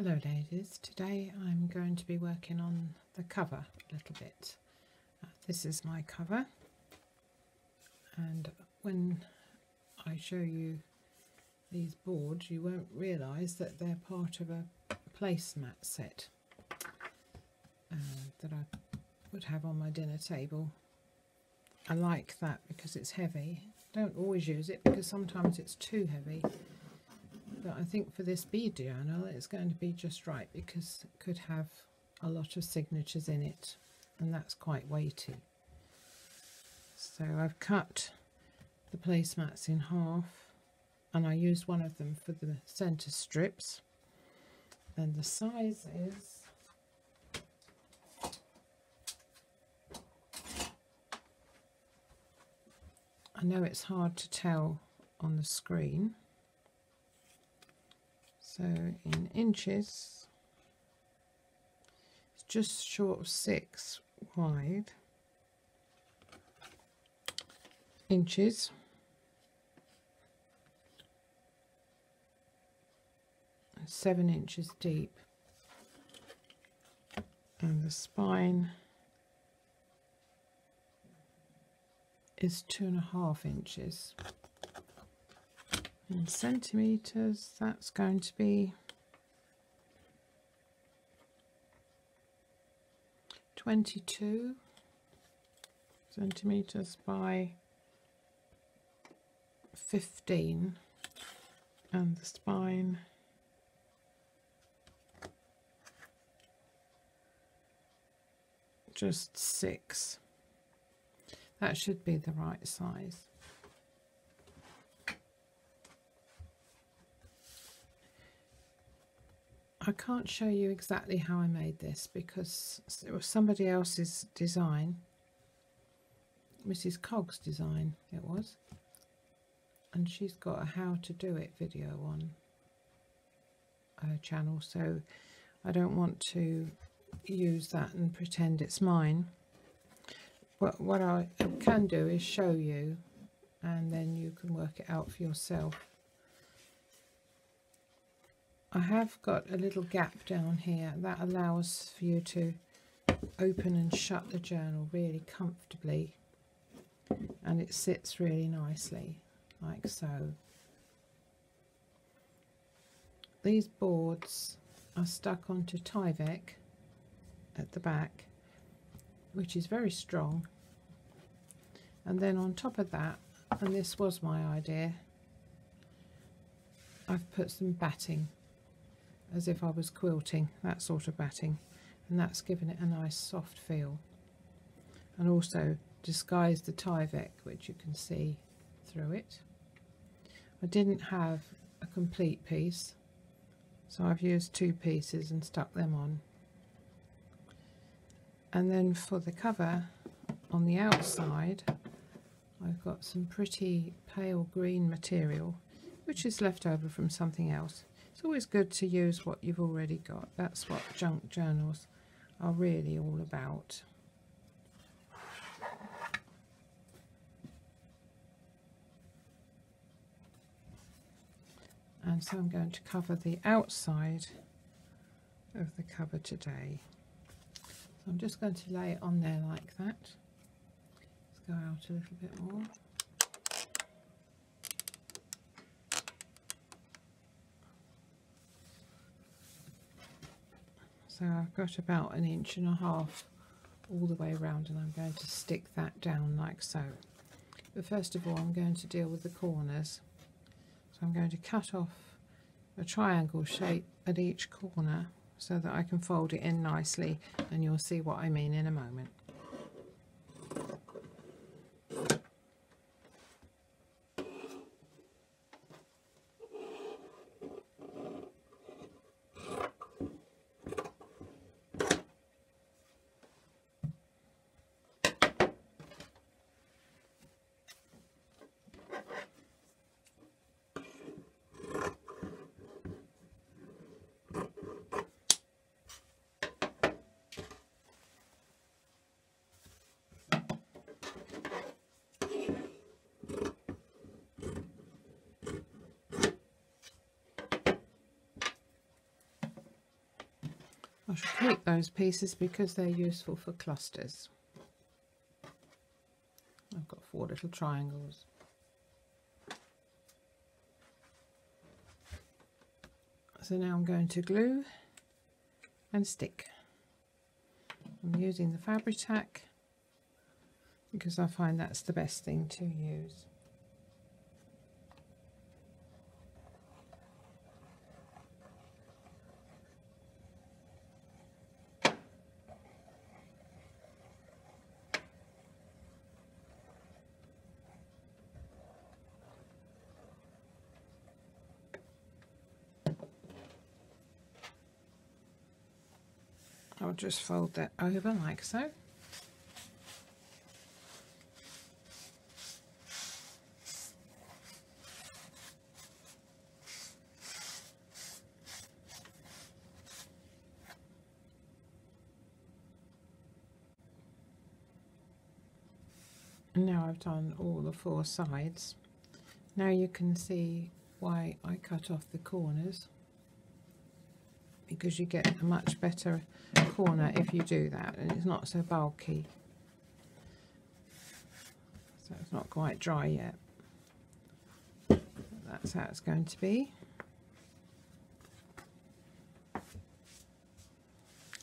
Hello ladies, today I'm going to be working on the cover a little bit. This is my cover, and when I show you these boards you won't realise that they're part of a placemat set that I would have on my dinner table. I like that because it's heavy. Don't always use it because sometimes it's too heavy. But I think for this bead journal it's going to be just right because it could have a lot of signatures in it and that's quite weighty. So I've cut the placemats in half and I used one of them for the centre strips. And the size is I know it's hard to tell on the screen. So in inches, it's just short of 6 wide inches, and 7 inches deep, and the spine is 2.5 inches. In centimetres, that's going to be 22 centimetres by 15, and the spine just 6. That should be the right size. I can't show you exactly how I made this because it was somebody else's design, Mrs. Cogg's design it was, and she's got a how to do it video on her channel, so I don't want to use that and pretend it's mine. But what I can do is show you and then you can work it out for yourself. I have got a little gap down here that allows for you to open and shut the journal really comfortably, and it sits really nicely like so. These boards are stuck onto Tyvek at the back, which is very strong, and then on top of that, and this was my idea, I've put some batting, as if I was quilting, that sort of batting, and that's given it a nice soft feel, and also disguised the Tyvek, which you can see through it. I didn't have a complete piece, so I've used 2 pieces and stuck them on. And then for the cover on the outside I've got some pretty pale green material which is left over from something else. It's always good to use what you've already got. That's what junk journals are really all about. And so I'm going to cover the outside of the cover today. So I'm just going to lay it on there like that. Let's go out a little bit more. So I've got about 1.5 inches all the way around, and I'm going to stick that down like so. But first of all I'm going to deal with the corners. So I'm going to cut off a triangle shape at each corner so that I can fold it in nicely, and you'll see what I mean in a moment. I shall keep those pieces because they're useful for clusters. I've got 4 little triangles. So now I'm going to glue and stick. I'm using the Fabri-Tac because I find that's the best thing to use. I'll just fold that over like so. And now I've done all the 4 sides. Now you can see why I cut off the corners, because you get a much better corner if you do that, and it's not so bulky. So it's not quite dry yet. That's how it's going to be.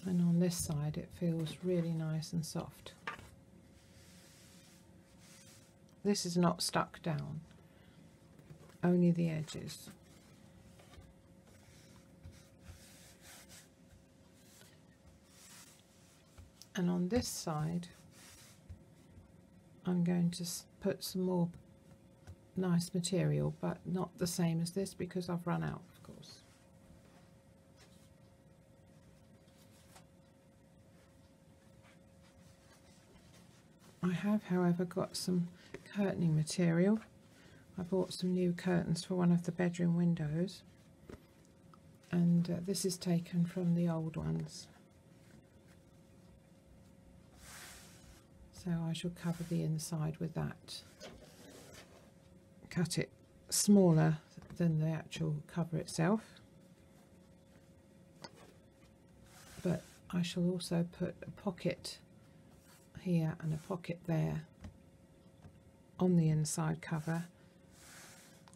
And on this side it feels really nice and soft. This is not stuck down, only the edges. And on this side I'm going to put some more nice material, but not the same as this because I've run out, of course. I have, however, got some curtaining material. I bought some new curtains for one of the bedroom windows, and this is taken from the old ones. So I shall cover the inside with that. Cut it smaller than the actual cover itself. But I shall also put a pocket here and a pocket there on the inside cover.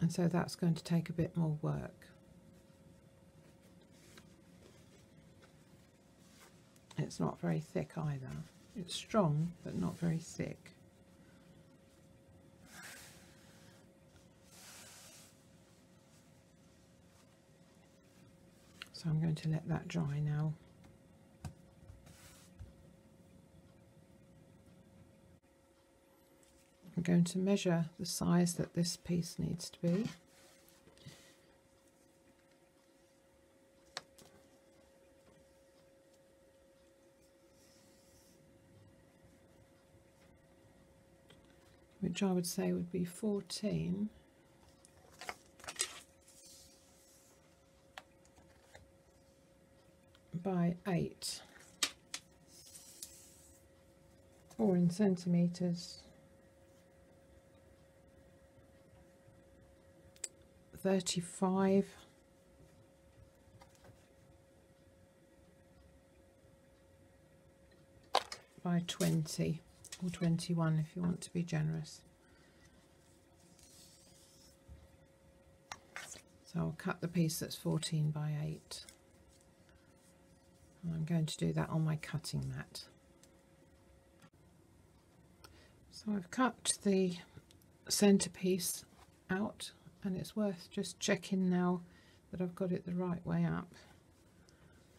And so that's going to take a bit more work. It's not very thick either. It's strong, but not very thick. So I'm going to let that dry now. I'm going to measure the size that this piece needs to be. Which I would say would be 14 by 8, or in centimetres 35 by 20. Or 21 if you want to be generous. So I'll cut the piece that's 14 by 8. And I'm going to do that on my cutting mat. So I've cut the centerpiece out, and it's worth just checking now that I've got it the right way up.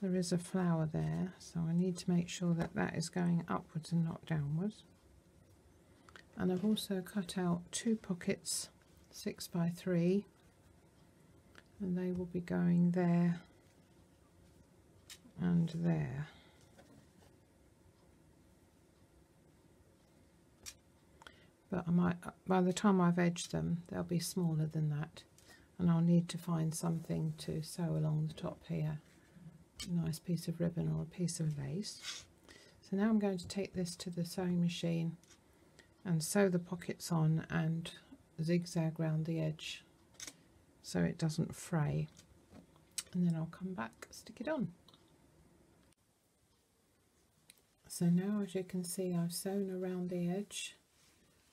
There is a flower there, so I need to make sure that that is going upwards and not downwards. And I've also cut out 2 pockets 6 by 3, and they will be going there and there. But I might, by the time I've edged them, they'll be smaller than that, and I'll need to find something to sew along the top here. A nice piece of ribbon or a piece of lace. So now I'm going to take this to the sewing machine and sew the pockets on and zigzag round the edge so it doesn't fray, and then I'll come back, stick it on. So now, as you can see, I've sewn around the edge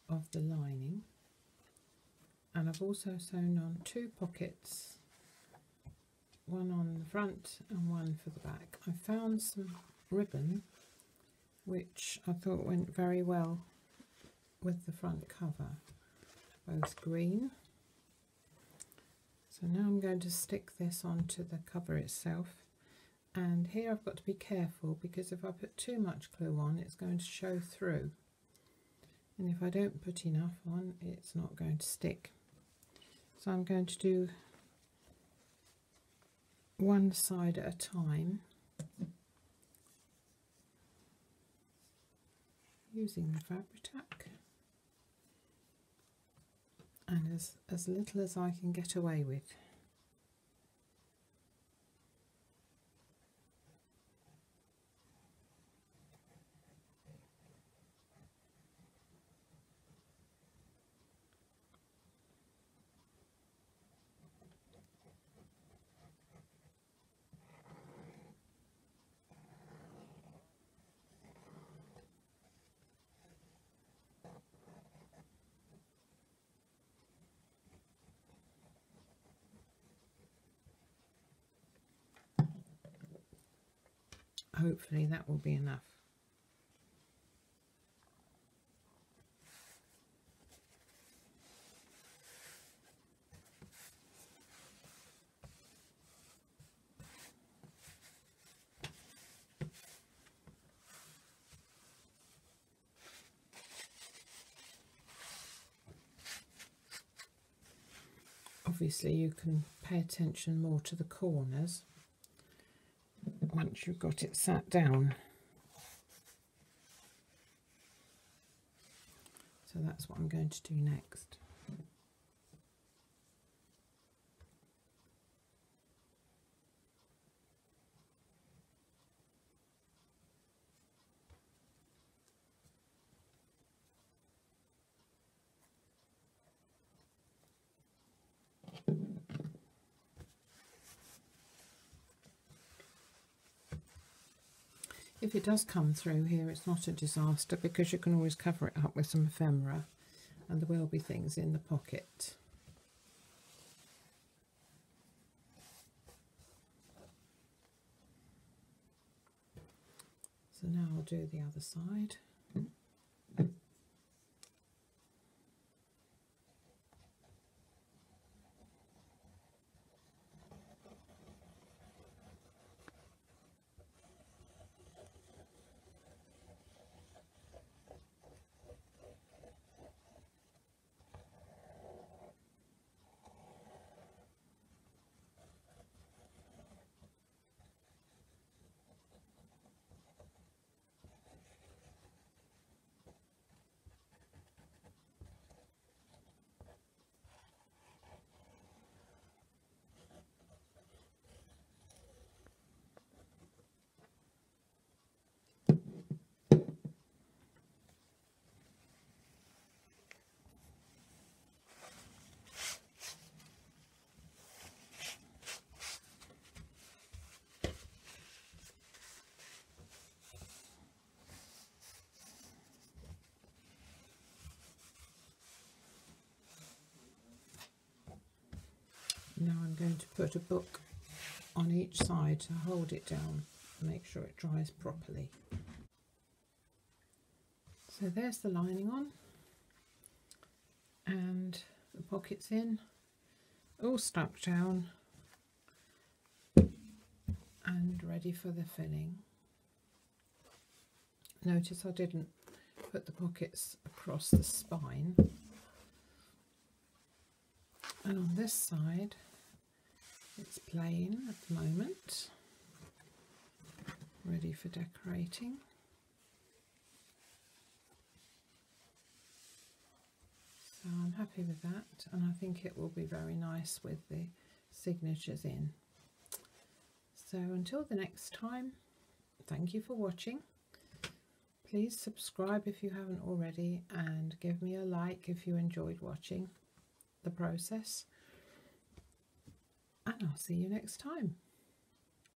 of the lining, and I've also sewn on 2 pockets, one on the front and one for the back. I found some ribbon which I thought went very well with the front cover, both green. So now I'm going to stick this onto the cover itself, and here I've got to be careful because if I put too much glue on, it's going to show through, and if I don't put enough on, it's not going to stick. So I'm going to do one side at a time, using the Fabri-Tac, and as little as I can get away with. Hopefully that will be enough. Obviously you can pay attention more to the corners once you've got it sat down. So that's what I'm going to do next. If it does come through here, it's not a disaster because you can always cover it up with some ephemera, and there will be things in the pocket. So now I'll do the other side. Now I'm going to put a book on each side to hold it down and make sure it dries properly. So there's the lining on, and the pockets in, all stuck down and ready for the filling. Notice I didn't put the pockets across the spine. And on this side it's plain at the moment, ready for decorating. So I'm happy with that, and I think it will be very nice with the signatures in. So until the next time, thank you for watching. Please subscribe if you haven't already, and give me a like if you enjoyed watching the process. And I'll see you next time.